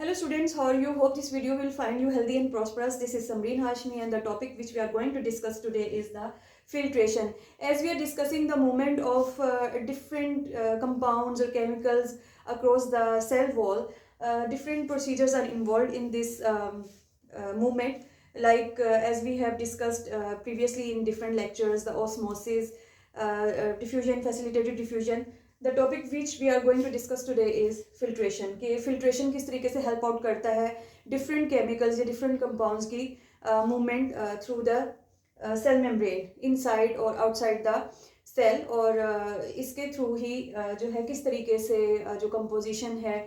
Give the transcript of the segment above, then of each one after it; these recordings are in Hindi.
Hello students, how are you? Hope this video will find you healthy and prosperous. This is Samreen Hashmi and the topic which we are going to discuss today is the filtration. As we are discussing the movement of different compounds or chemicals across the cell wall, different procedures are involved in this movement. Like as we have discussed previously in different lectures, the osmosis, diffusion, facilitated diffusion. The topic which we are going to discuss today is filtration कि फिल्ट्रेशन किस तरीके से हेल्प आउट करता है डिफरेंट केमिकल्स या डिफरेंट कंपाउंड्स की movement through the cell membrane inside और आउटसाइड द सेल और इसके थ्रू ही जो है किस तरीके से जो कंपोजिशन है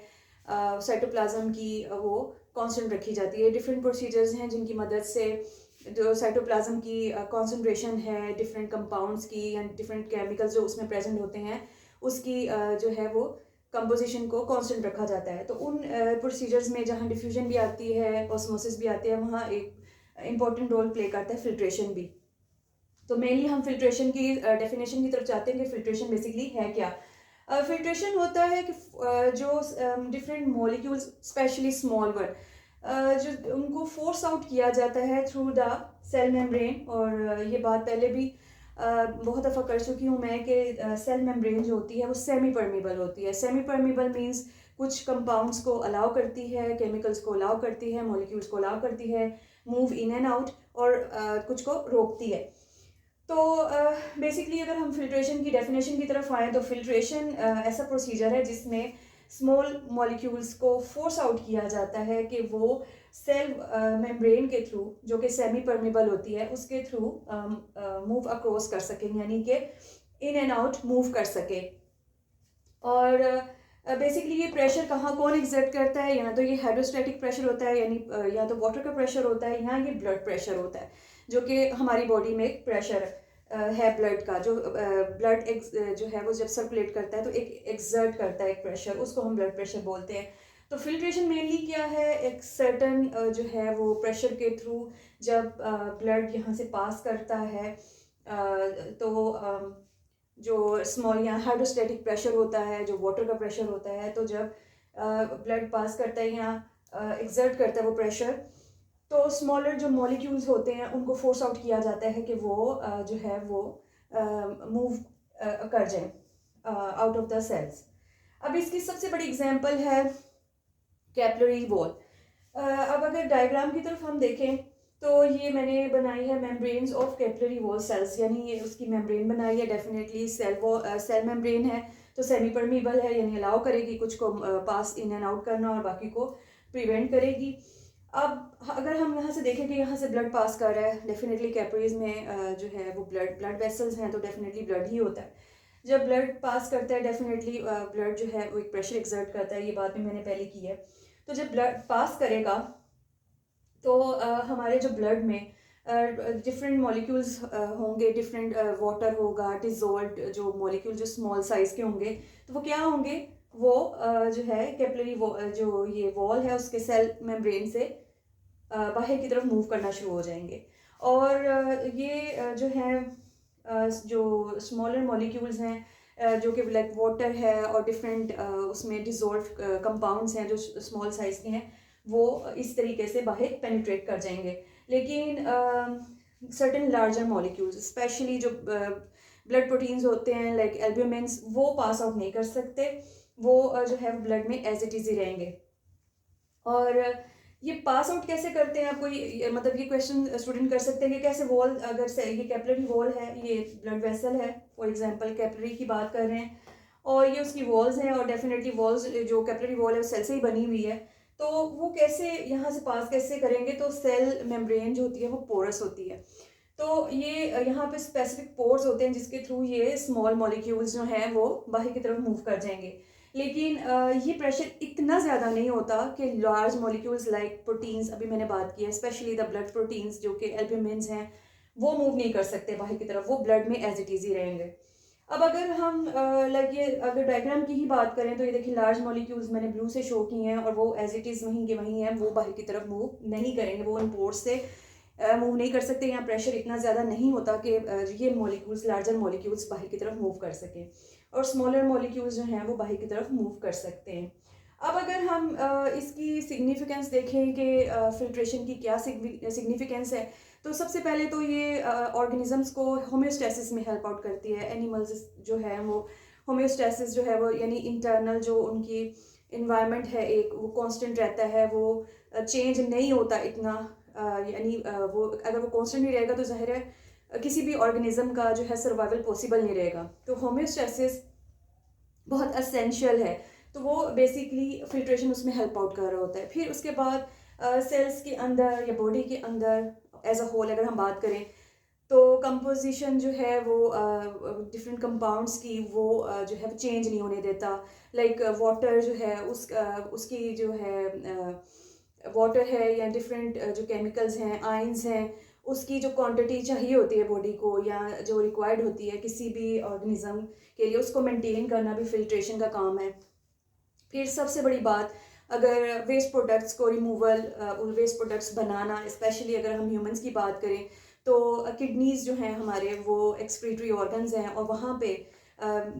साइटोप्लाज्म की वो कांस्टेंट रखी जाती है. डिफरेंट प्रोसीजर्स हैं जिनकी मदद से जो साइटोप्लाज्म की कॉन्सेंट्रेशन है डिफरेंट कंपाउंड्स की या डिफरेंट केमिकल्स जो उसमें प्रेजेंट होते हैं उसकी जो है वो कंपोजिशन को कांस्टेंट रखा जाता है. तो उन प्रोसीजर्स में जहाँ डिफ्यूजन भी आती है, ऑस्मोसिस भी आती है, वहाँ एक इम्पॉर्टेंट रोल प्ले करता है फिल्ट्रेशन भी. तो मेनली हम फिल्ट्रेशन की डेफिनेशन की तरफ चाहते हैं कि फिल्ट्रेशन बेसिकली है क्या. फिल्ट्रेशन होता है कि जो different molecules specially small one जो उनको फोर्स आउट किया जाता है थ्रू द सेल मेम्ब्रेन. और ये बात पहले भी बहुत दफ़ा कर चुकी हूँ मैं कि सेल मेम्ब्रेन जो होती है वो सेमी परमीबल होती है. सेमी परमीबल मीन्स कुछ कंपाउंड्स को अलाउ करती है, केमिकल्स को अलाउ करती है, मॉलिक्यूल्स को अलाउ करती है मूव इन एंड आउट और कुछ को रोकती है. तो बेसिकली अगर हम फिल्ट्रेशन की डेफिनेशन की तरफ आएँ तो फिल्ट्रेशन ऐसा प्रोसीजर है जिसमें स्मॉल मॉलिक्यूल्स को फोर्स आउट किया जाता है कि वो सेल मेम्ब्रेन के थ्रू जो कि सेमी परमेबल होती है उसके थ्रू मूव अक्रॉस कर सकें, यानी कि इन एंड आउट मूव कर सके. और बेसिकली ये प्रेशर कहाँ कौन एग्जर्ट करता है, या तो ये हाइड्रोस्टैटिक प्रेशर होता है यानी या तो वाटर का प्रेशर होता है, या ये ब्लड प्रेशर होता है जो कि हमारी बॉडी में एक प्रेशर है ब्लड का. जो ब्लड जो है वो जब सर्कुलेट करता है तो एक एक्सर्ट करता है एक प्रेशर, उसको हम ब्लड प्रेशर बोलते हैं. तो फिल्ट्रेशन मेनली क्या है, एक सर्टन जो है वो प्रेशर के थ्रू जब ब्लड यहाँ से पास करता है तो जो स्मॉल यहाँ हाइड्रोस्टैटिक प्रेशर होता है, जो वाटर का प्रेशर होता है, तो जब ब्लड पास करता है यहाँ एक्सर्ट करता है वो प्रेशर, तो स्मॉलर जो मॉलिक्यूल्स होते हैं उनको फोर्स आउट किया जाता है कि वो जो है वो मूव कर जाए आउट ऑफ द सेल्स. अब इसकी सबसे बड़ी एग्जांपल है कैपिलरी वॉल. अब अगर डायग्राम की तरफ हम देखें तो ये मैंने बनाई है membranes of capillary wall cells, यानी ये उसकी मेम्ब्रेन बनाई है. डेफिनेटली सेल मेम्ब्रेन है तो सेमी परमीबल है, यानी अलाउ करेगी कुछ को पास इन एंड आउट करना और बाकी को प्रिवेंट करेगी. अब अगर हम यहाँ से देखें कि यहाँ से ब्लड पास कर रहा है, डेफिनेटली कैपिलरीज में जो है वो ब्लड वेसल्स हैं तो डेफिनेटली ब्लड ही होता है. जब ब्लड पास करता है डेफिनेटली ब्लड जो है वो एक प्रेशर एक्सर्ट करता है, ये बात भी मैंने पहले की है. तो जब ब्लड पास करेगा तो हमारे जो ब्लड में डिफरेंट मॉलिक्यूल्स होंगे, डिफरेंट वाटर होगा, डिजोल्व जो मॉलिक्यूल जो स्मॉल साइज़ के होंगे, तो वो क्या होंगे, वो जो है कैपिलरी जो ये वॉल है उसके सेल मेम्ब्रेन से बाहर की तरफ मूव करना शुरू हो जाएंगे. और ये जो है जो स्मॉलर मॉलिक्यूल्स हैं जो कि लाइक वाटर है और डिफरेंट उसमें डिजोल्व कंपाउंड्स हैं जो स्मॉल साइज़ के हैं, वो इस तरीके से बाहर पेनिट्रेट कर जाएंगे. लेकिन सर्टेन लार्जर मॉलिक्यूल्स स्पेशली जो ब्लड प्रोटीन्स होते हैं लाइक एल्ब्यूमिन्स, वो पास आउट नहीं कर सकते, वो जो है ब्लड में एज इट इज़ ही रहेंगे. और ये पास आउट कैसे करते हैं, आपको मतलब ये क्वेश्चन स्टूडेंट कर सकते हैं कि कैसे वॉल, अगर से ये कैपिलरी वॉल है, ये ब्लड वेसल है, फॉर एग्जांपल कैपिलरी की बात कर रहे हैं और ये उसकी वॉल्स हैं और डेफिनेटली वॉल्स जो कैपिलरी वॉल है वो सेल से ही बनी हुई है, तो वो कैसे यहाँ से पास कैसे करेंगे. तो सेल मेम्ब्रेन जो होती है वो पोरस होती है, तो ये यहाँ पे स्पेसिफिक पोर्स होते हैं जिसके थ्रू ये स्मॉल मॉलिक्यूल्स जो हैं वो बाहर की तरफ मूव कर जाएंगे. लेकिन ये प्रेशर इतना ज़्यादा नहीं होता कि लार्ज मॉलिक्यूल्स लाइक प्रोटीन्स, अभी मैंने बात की है स्पेशली द ब्लड प्रोटीन्स जो कि एल्ब्यूमिन्स हैं, वो मूव नहीं कर सकते बाहर की तरफ, वो ब्लड में एज इट इज़ ही रहेंगे. अब अगर हम लाइक ये अगर डायग्राम की ही बात करें तो ये देखिए लार्ज मॉलिक्यूल्स मैंने ब्लू से शो की हैं और वो एज इट इज़ वहीं के वहीं हैं, वो बाहर की तरफ मूव नहीं करेंगे, वो इन पोर्स से मूव नहीं कर सकते. यहाँ प्रेशर इतना ज़्यादा नहीं होता कि ये मॉलिक्यूल्स लार्जर मॉलिक्यूल्स बाहर की तरफ मूव कर सकें, और स्मॉलर मॉलिक्यूल्स जो हैं वो बाहर की तरफ मूव कर सकते हैं. अब अगर हम इसकी सिग्निफिकेंस देखें कि फ़िल्ट्रेशन की क्या सिग्निफिकेंस है, तो सबसे पहले तो ये ऑर्गेनिज़म्स को होम्योस्टेसिस में हेल्प आउट करती है। एनिमल्स जो है वो होम्योस्टेसिस जो है वो यानी इंटरनल जो उनकी इन्वायरमेंट है एक वो कांस्टेंट रहता है, वो चेंज नहीं होता इतना, यानी वो अगर वो कांस्टेंट नहीं रहेगा तो ज़ाहिर है किसी भी ऑर्गेनिज्म का जो है सर्वाइवल पॉसिबल नहीं रहेगा। तो होम्योस्टेसिस बहुत असेंशियल है, तो वो बेसिकली फिल्ट्रेशन उसमें हेल्प आउट कर रहा होता है। फिर उसके बाद सेल्स के अंदर या बॉडी के अंदर एज अ होल अगर हम बात करें, तो कंपोजिशन जो है वो डिफरेंट कंपाउंड्स की वो जो है चेंज नहीं होने देता। लाइक वाटर जो है उसकी जो है वाटर है या डिफरेंट जो केमिकल्स हैं, आयंस हैं, उसकी जो क्वांटिटी चाहिए होती है बॉडी को या जो रिक्वायर्ड होती है किसी भी ऑर्गेनिज्म के लिए, उसको मेंटेन करना भी फिल्ट्रेशन का काम है। फिर सबसे बड़ी बात, अगर वेस्ट प्रोडक्ट्स को रिमूवल, वेस्ट प्रोडक्ट्स बनाना, स्पेशली अगर हम ह्यूमंस की बात करें तो किडनीज़ जो हैं हमारे वो एक्सक्रीटरी ऑर्गन्स हैं, और वहाँ पे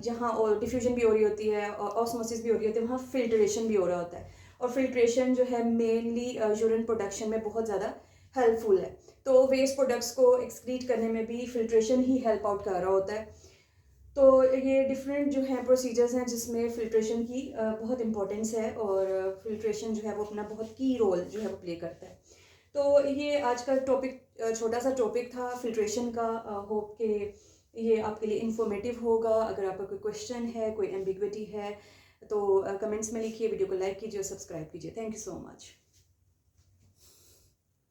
जहाँ और डिफ्यूजन भी हो रही होती है और ऑस्मोसिस भी हो रही होती है, वहाँ फिल्ट्रेशन भी हो रहा होता है। और फिल्ट्रेशन जो है मेनली यूरिन प्रोडक्शन में बहुत ज़्यादा हेल्पफुल है। तो वेस्ट प्रोडक्ट्स को एक्सक्रीट करने में भी फिल्ट्रेशन ही हेल्प आउट कर रहा होता है। तो ये डिफरेंट जो है प्रोसीजर्स हैं जिसमें फ़िल्ट्रेशन की बहुत इंपॉर्टेंस है, और फ़िल्ट्रेशन जो है वो अपना बहुत की रोल जो है वो प्ले करता है। तो ये आज का टॉपिक छोटा सा टॉपिक था फ़िल्ट्रेशन का। होप कि ये आपके लिए इंफॉर्मेटिव होगा। अगर आपका कोई क्वेश्चन है, कोई एम्बिग्विटी है, तो कमेंट्स में लिखिए, वीडियो को लाइक कीजिए और सब्सक्राइब कीजिए। Thank you so much.